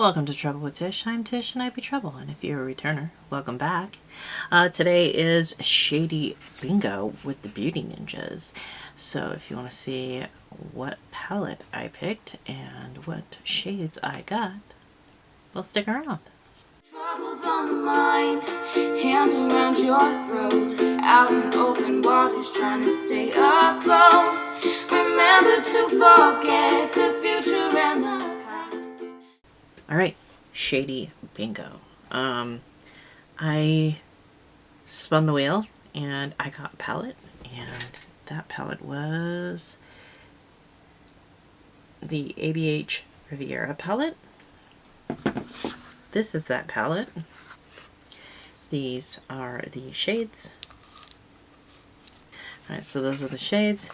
Welcome to Trouble with Tish. I'm Tish and I be Trouble, and if you're a returner, welcome back. Today is Shady Bingo with the Beauty Ninjas. So if you want to see what palette I picked and what shades I got, well, stick around. Troubles on the mind, hands around your throat, out in open waters trying to stay afloat. Remember to forget the future and the past. Alright, Shady Bingo. I spun the wheel and I got a palette, and that palette was the ABH Riviera palette. This is that palette. These are the shades. Alright, so those are the shades.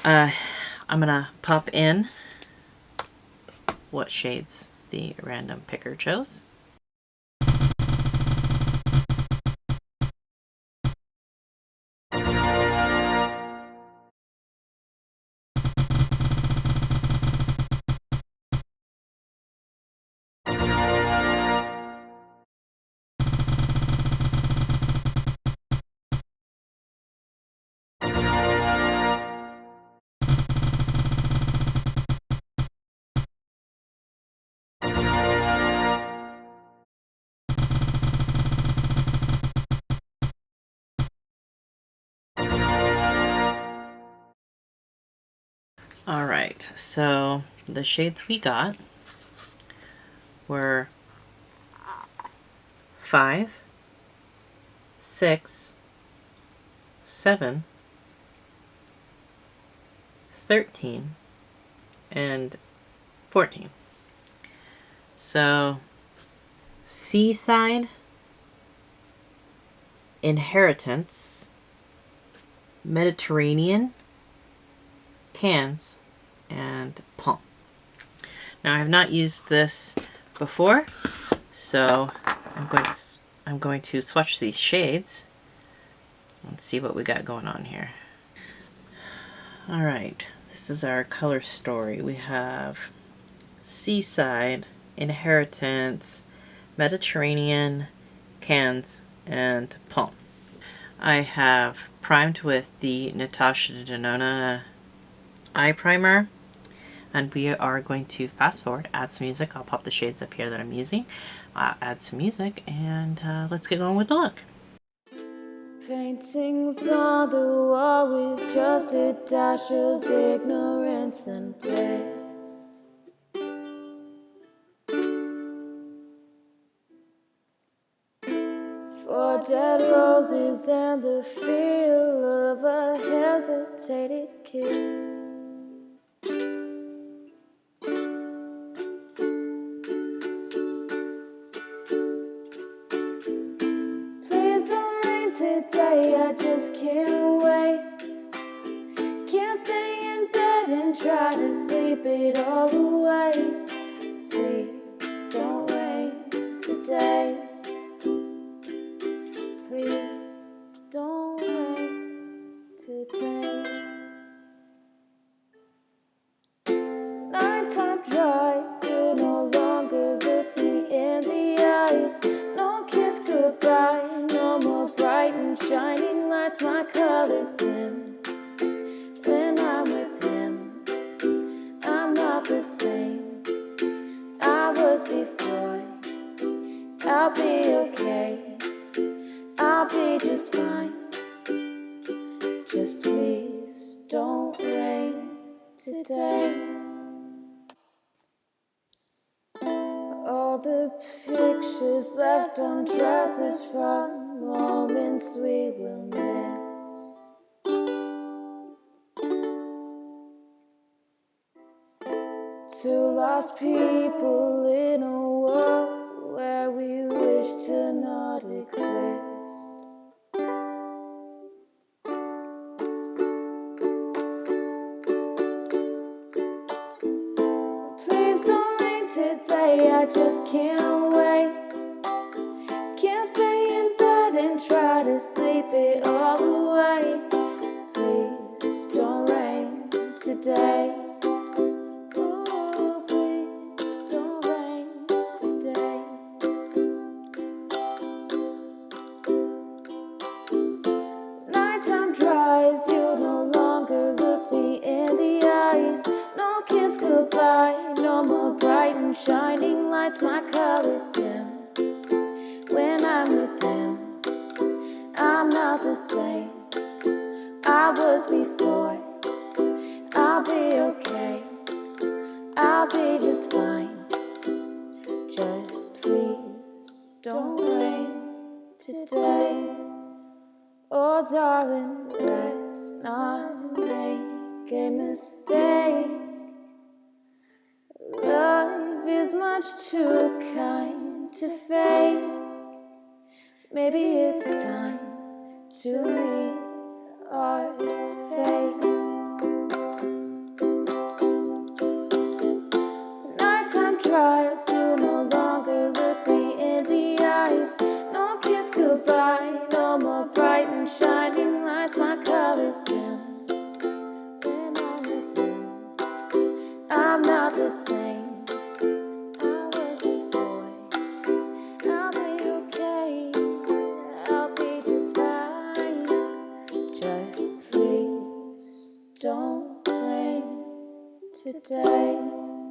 I'm gonna pop in what shades the random picker chose. Alright, so the shades we got were 5, 6, 7, 13, and 14. So, Seaside, Inheritance, Mediterranean, Cans, and Palm. Now I have not used this before, so I'm going to swatch these shades and see what we got going on here. Alright, this is our color story. We have Seaside, Inheritance, Mediterranean, Cans, and Palm. I have primed with the Natasha Denona eye primer, and we are going to fast forward, add some music. I'll pop the shades up here that I'm using, add some music, and let's get going with the look. Paintings on the wall with just a dash of ignorance and bliss. For dead roses and the feel of a hesitated kiss. Please don't rain today, I just can't wait. Can't stay in bed and try to sleep it all away. Please don't rain today. Please don't rain today. Nighttime drives, you no longer look me in the eyes. No kiss goodbye, no more bright and shining lights. My colors dim when I'm with him. I'm not the same I was before. I'll be okay. I'll be just fine. Just please don't rain today. All the pictures left on dresses from moments we will miss. Two lost people in a world where we wish to not exist. Today I just can't wait. Can't stay in bed and try to sleep it all away. Please don't rain today. Ooh, please don't rain. and shining lights my colors dim. When I'm with him, I'm not the same I was before. I'll be okay, I'll be just fine. Just please don't rain today. Oh darling, let's not make a mistake. Love is much too kind to fake. Maybe it's time to meet our fate. Nighttime drives, you no longer look me in the eyes. No kiss goodbye, no more bright and shining lights, my colors dim. When I'm with you, I'm not the same I was before. I'll be okay, I'll be just fine. Just please don't rain today.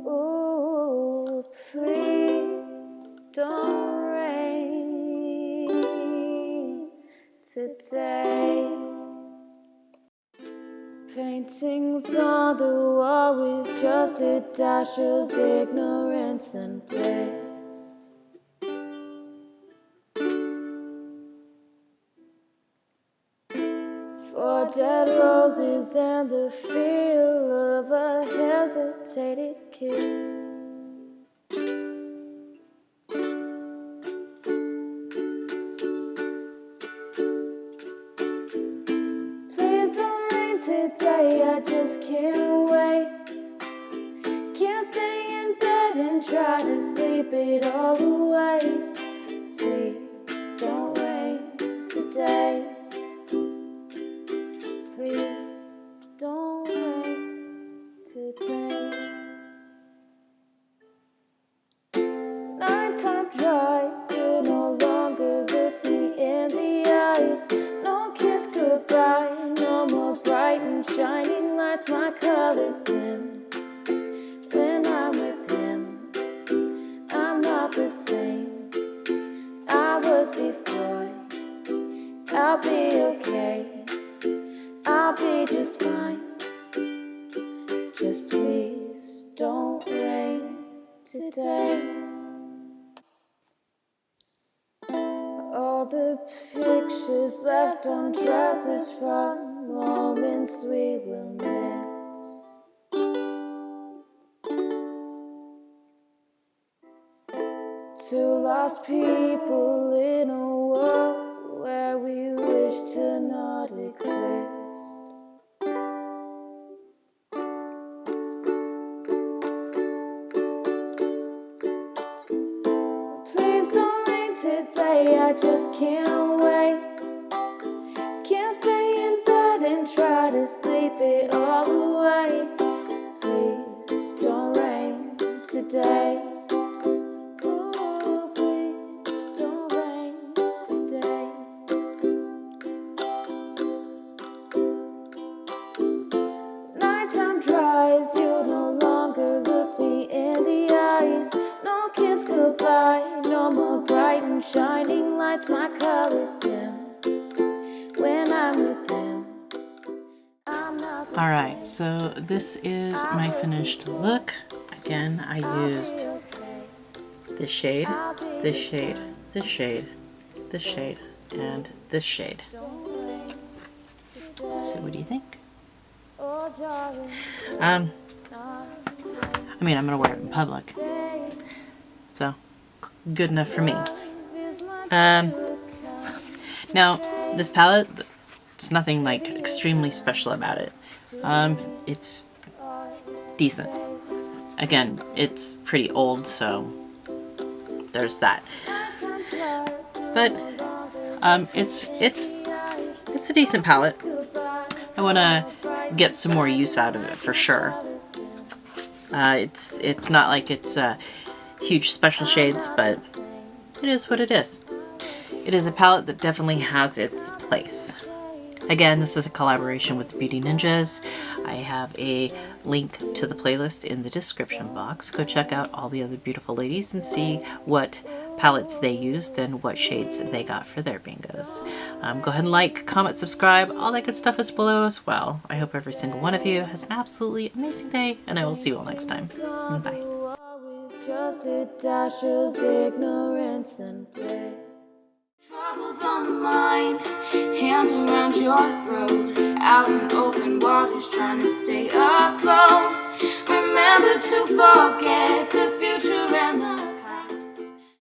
Ooh, please don't rain today. Paintings on the wall with just a dash of ignorance and bliss. For dead roses and the feel of a hesitated kiss. Please don't rain today, I just can't wait. Can't stay in bed and try to sleep it all away. Please don't rain today. Please don't rain today. Nighttime drives, you no longer look me in the eyes. No kiss goodbye, no more bright and shining lights, my colors dim. When I'm with him, I'm not the same I was before. I'll be okay, I'll be just fine. Just please don't rain today. All the pictures left on dresses from moments we will miss. Two lost people in a world where we wish to not exist. Please don't rain today, I just can't wait. Can't stay in bed and try to sleep it all away. Please don't rain today. Ooh, please don't rain today. Nighttime drives, you no longer look me in the eyes. No kiss goodbye, no more bright and shining lights, my colors dim. When I'm with him, I'm not the Alright, so this is my finished look. Again, I used this shade, this shade, this shade, this shade, and this shade. So what do you think? I mean, I'm gonna wear it in public, so good enough for me. Now, this palette, it's nothing like extremely special about it. It's decent. Again, it's pretty old, so there's that. But it's a decent palette. I want to get some more use out of it for sure. It's not like it's huge special shades, but it is what it is. It is a palette that definitely has its place. Again, this is a collaboration with the Beauty Ninjas. I have a link to the playlist in the description box. Go check out all the other beautiful ladies and see what palettes they used and what shades they got for their bingos. Go ahead and like, comment, subscribe. All that good stuff is below as well. I hope every single one of you has an absolutely amazing day, and I will see you all next time. Bye. Just a dash of ignorance and bliss. Troubles on the mind, hands around your throat. Out in open waters, trying to stay afloat. Remember to forget the